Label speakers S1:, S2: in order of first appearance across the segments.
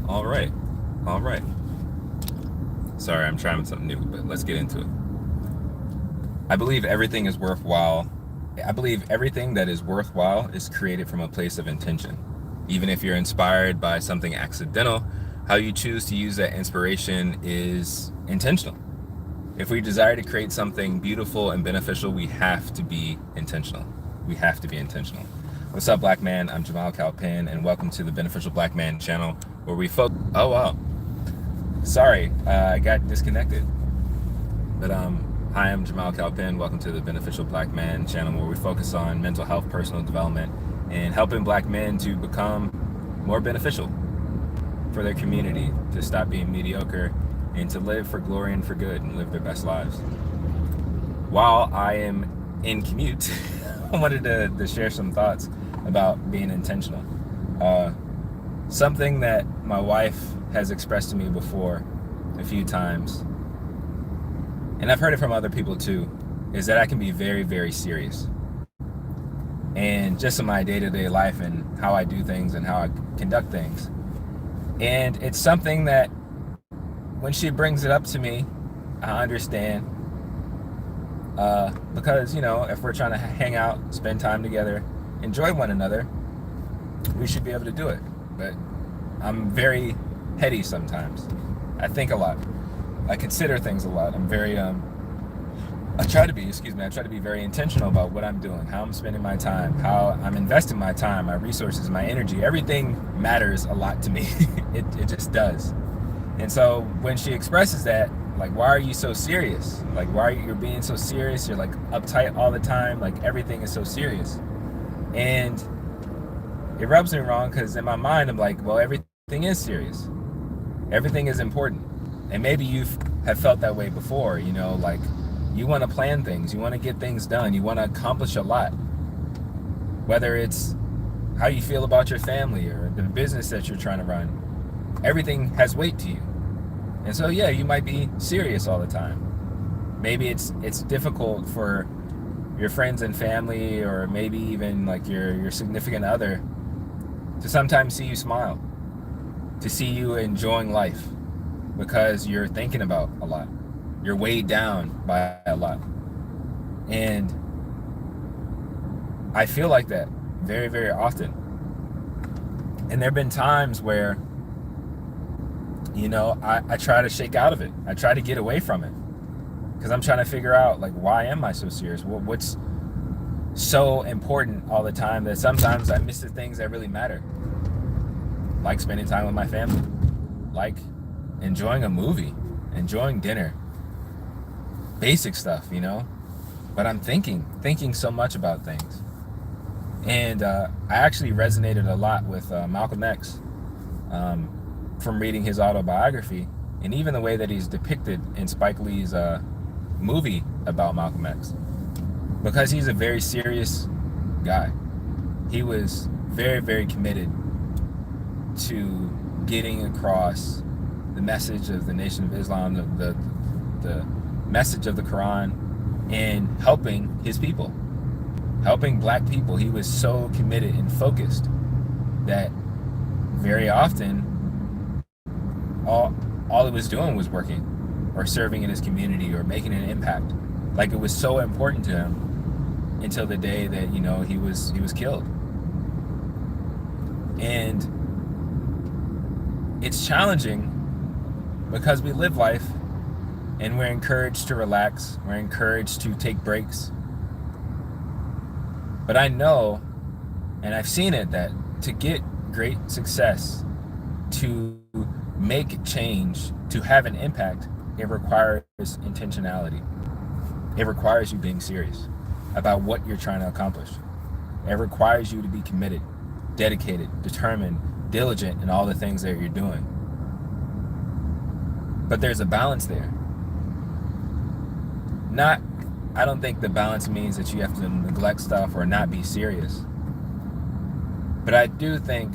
S1: All right. All right. Sorry, I'm trying something new, but let's get into it. I believe everything is worthwhile. I believe everything that is worthwhile is created from a place of intention. Even if you're inspired by something accidental, how you choose to use that inspiration is intentional. If we desire to create something beautiful and beneficial, we have to be intentional. We have to be intentional. What's up, Black Man? I'm Jamal Calpin, and welcome to the Beneficial Black Man channel, where we focus. Oh wow, sorry, I got disconnected. But hi, I'm Jamal Calpin. Welcome to the Beneficial Black Man channel, where we focus on mental health, personal development, and helping Black men to become more beneficial for their community, to stop being mediocre, and to live for glory and for good, and live their best lives. While I am in commute, I wanted to share some thoughts about being intentional. Something that my wife has expressed to me before a few times, and I've heard it from other people too, is that I can be very, very serious. And just in my day-to-day life and how I do things and how I conduct things. And it's something that when she brings it up to me, I understand. Because, if we're trying to hang out, spend time together, enjoy one another, we should be able to do it. But I'm very heady sometimes. I think a lot. I consider things a lot. I try to be very intentional about what I'm doing, how I'm spending my time, how I'm investing my time, my resources, my energy. Everything matters a lot to me. It just does. And so when she expresses that, like, why are you so serious? Like, why are you're being so serious? You're like uptight all the time. Like, everything is so serious. And it rubs me wrong because in my mind, I'm like, well, everything is serious. Everything is important. And maybe have felt that way before, like you want to plan things, you want to get things done, you want to accomplish a lot. Whether it's how you feel about your family or the business that you're trying to run, everything has weight to you. And so, yeah, you might be serious all the time. Maybe it's difficult for your friends and family, or maybe even like your significant other, to sometimes see you smile, to see you enjoying life, because you're thinking about a lot. You're weighed down by a lot. And I feel like that very, very often. And there have been times where, I try to shake out of it. I try to get away from it. Because I'm trying to figure out, like, why am I so serious? What's so important all the time that sometimes I miss the things that really matter? Like spending time with my family. Like enjoying a movie. Enjoying dinner. Basic stuff, But I'm thinking so much about things. And I actually resonated a lot with Malcolm X, from reading his autobiography, and even the way that he's depicted in Spike Lee's movie about Malcolm X. Because he's a very serious guy. He was very, very committed to getting across the message of the Nation of Islam, the message of the Quran, and helping his people, helping Black people. He was so committed and focused that very often all he was doing was working or serving in his community or making an impact. Like, it was so important to him until the day that he was killed. And it's challenging because we live life and we're encouraged to relax, we're encouraged to take breaks. But I know, and I've seen it, that to get great success, to make change, to have an impact, it requires intentionality. It requires you being serious about what you're trying to accomplish. It requires you to be committed, dedicated, determined, diligent in all the things that you're doing. But there's a balance there. I don't think the balance means that you have to neglect stuff or not be serious. But I do think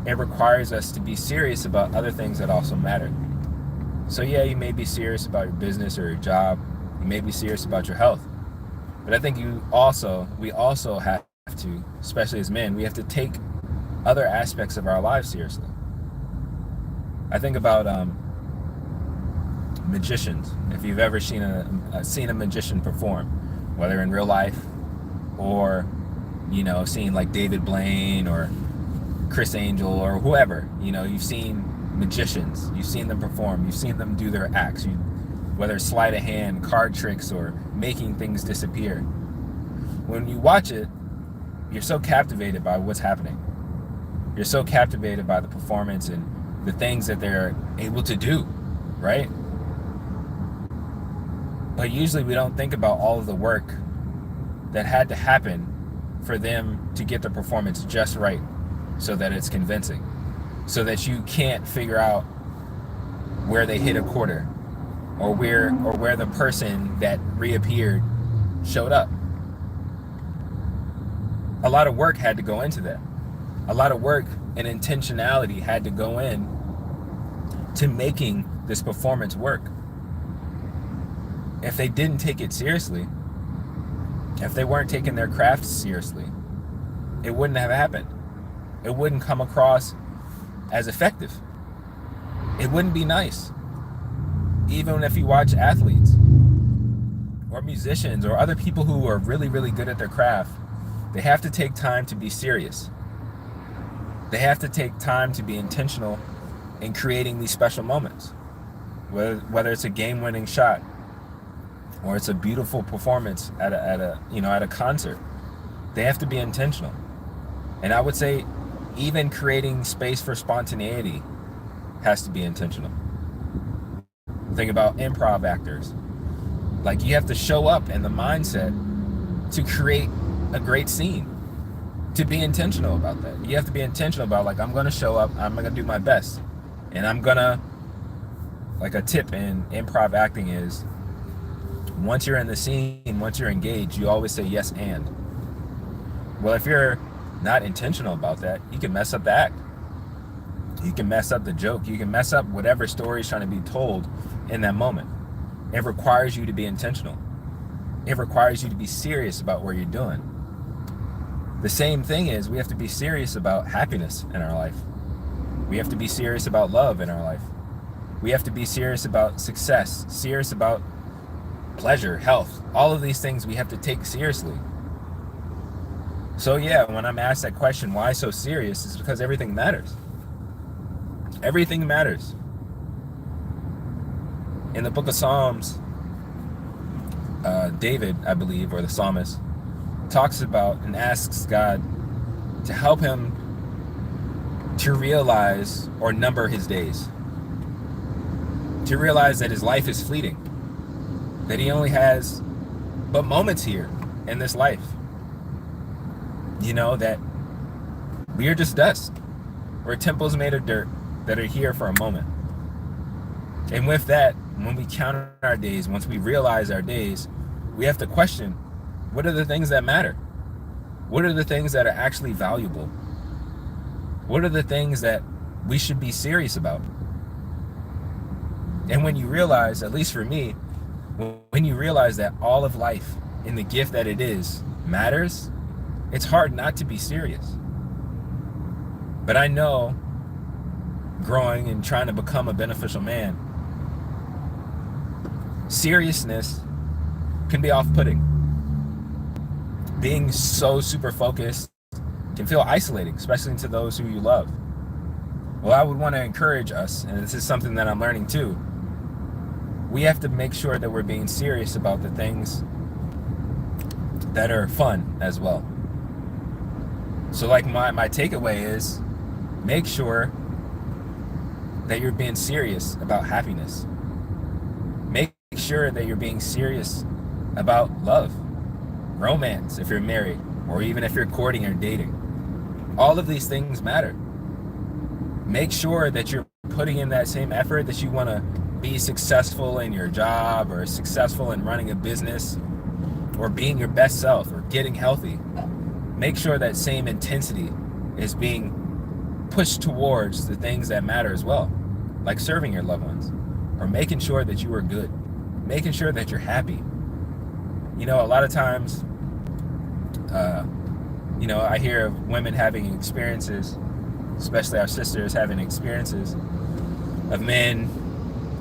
S1: it requires us to be serious about other things that also matter. So yeah, you may be serious about your business or your job. You may be serious about your health. But I think we also have to, especially as men, we have to take other aspects of our lives seriously. I think about magicians. If you've ever seen a magician perform, whether in real life or seeing like David Blaine or Chris Angel or whoever, you've seen magicians, you've seen them perform, you've seen them do their acts, whether it's sleight of hand, card tricks, or making things disappear. When you watch it, you're so captivated by what's happening. You're so captivated by the performance and the things that they're able to do, right? But usually we don't think about all of the work that had to happen for them to get the performance just right so that it's convincing, so that you can't figure out where they hit a quarter or where the person that reappeared showed up. A lot of work had to go into that. A lot of work and intentionality had to go in to making this performance work. If they didn't take it seriously, if they weren't taking their craft seriously, it wouldn't have happened. It wouldn't come across as effective. It wouldn't be nice. Even if you watch athletes or musicians or other people who are really, really good at their craft, they have to take time to be serious. They have to take time to be intentional in creating these special moments. Whether it's a game-winning shot or it's a beautiful performance at a concert, they have to be intentional. And I would say even creating space for spontaneity has to be intentional. Think about improv actors. Like, you have to show up in the mindset to create a great scene, to be intentional about that. You have to be intentional about, like, I'm going to show up, I'm going to do my best. And I'm going to, like, a tip in improv acting is, once you're in the scene, once you're engaged, you always say yes and. Well, if you're not intentional about that, you can mess up the act. You can mess up the joke. You can mess up whatever story is trying to be told in that moment. It requires you to be intentional. It requires you to be serious about what you're doing. The same thing is, we have to be serious about happiness in our life. We have to be serious about love in our life. We have to be serious about success, serious about pleasure, health. All of these things we have to take seriously. So yeah, when I'm asked that question, why so serious, it's because everything matters. Everything matters. In the book of Psalms, David, I believe, or the psalmist, talks about and asks God to help him to realize or number his days. To realize that his life is fleeting. That he only has but moments here in this life. That we are just dust. We're temples made of dirt that are here for a moment. And with that, when we count our days, once we realize our days, we have to question, what are the things that matter? What are the things that are actually valuable? What are the things that we should be serious about? And when you realize, at least for me, when you realize that all of life and the gift that it is matters, it's hard not to be serious. But I know, growing and trying to become a beneficial man, seriousness can be off-putting. Being so super focused can feel isolating, especially to those who you love. Well, I would want to encourage us, and this is something that I'm learning too, we have to make sure that we're being serious about the things that are fun as well. So like my takeaway is, make sure that you're being serious about happiness. Make sure that you're being serious about love, romance if you're married, or even if you're courting or dating. All of these things matter. Make sure that you're putting in that same effort that you want to be successful in your job, or successful in running a business, or being your best self, or getting healthy. Make sure that same intensity is being pushed towards the things that matter as well, like serving your loved ones, or making sure that you are good, making sure that you're happy. A lot of times, I hear of women having experiences, especially our sisters having experiences of men,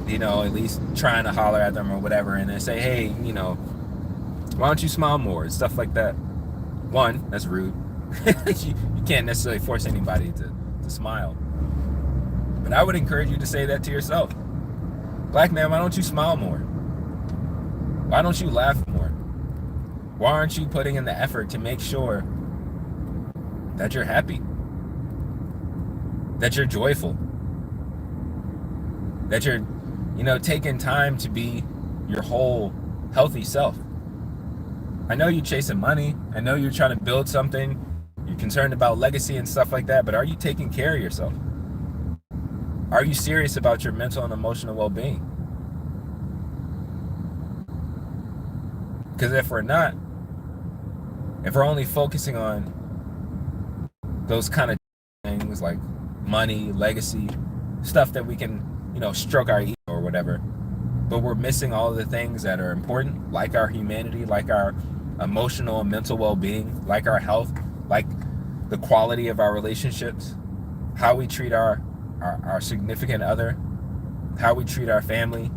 S1: at least trying to holler at them or whatever, and they say, hey, why don't you smile more? Stuff like that. One, that's rude. you can't necessarily force anybody to smile. But I would encourage you to say that to yourself. Black man, why don't you smile more? Why don't you laugh more? Why aren't you putting in the effort to make sure that you're happy? That you're joyful? That you're, taking time to be your whole healthy self? I know you're chasing money. I know you're trying to build something. You're concerned about legacy and stuff like that, but are you taking care of yourself? Are you serious about your mental and emotional well-being? Because if we're not, if we're only focusing on those kind of things like money, legacy, stuff that we can, stroke our ego or whatever, but we're missing all of the things that are important, like our humanity, like our emotional and mental well-being, like our health, like the quality of our relationships, how we treat our significant other, how we treat our family,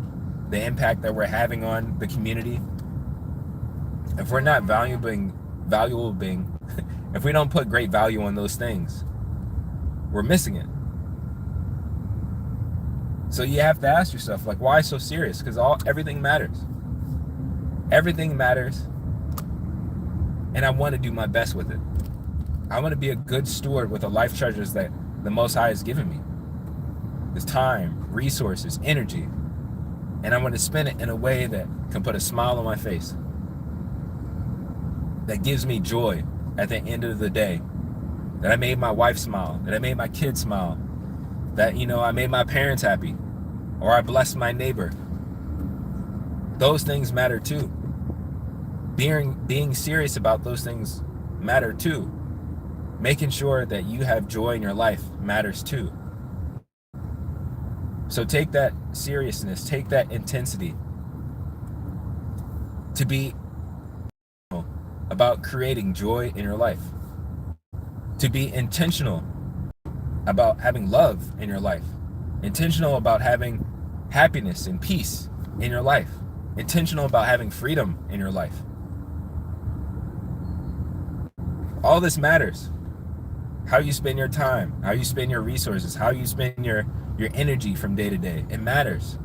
S1: the impact that we're having on the community. If we're not valuable being, if we don't put great value on those things, we're missing it. So you have to ask yourself, like, why so serious? Because everything matters. Everything matters. And I want to do my best with it. I want to be a good steward with the life treasures that the Most High has given me. There's time, resources, energy. And I want to spend it in a way that can put a smile on my face. That gives me joy at the end of the day. That I made my wife smile. That I made my kids smile. That, I made my parents happy. Or I blessed my neighbor. Those things matter too. Being serious about those things matter too. Making sure that you have joy in your life matters too. So take that seriousness, take that intensity to be about creating joy in your life. To be intentional about having love in your life. Intentional about having happiness and peace in your life. Intentional about having freedom in your life. All this matters. How you spend your time, how you spend your resources, how you spend your energy from day to day. It matters.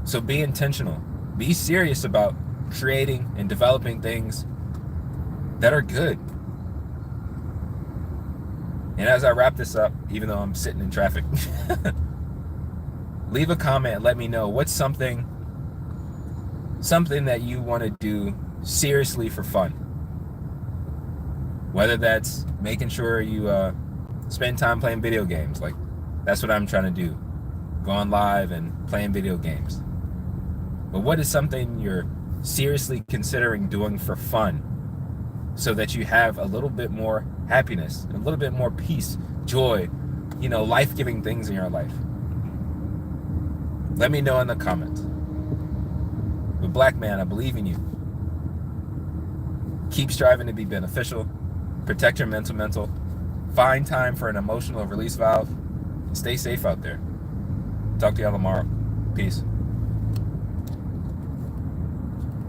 S1: So be intentional. Be serious about creating and developing things that are good. And as I wrap this up, even though I'm sitting in traffic, leave a comment and let me know what's something that you want to do seriously for fun. Whether that's making sure you spend time playing video games, like that's what I'm trying to do. Going live and playing video games. But what is something you're seriously considering doing for fun so that you have a little bit more happiness, a little bit more peace, joy, life-giving things in your life? Let me know in the comments. But black man, I believe in you. Keep striving to be beneficial. Protect your mental. Find time for an emotional release valve. Stay safe out there. Talk to y'all tomorrow. Peace.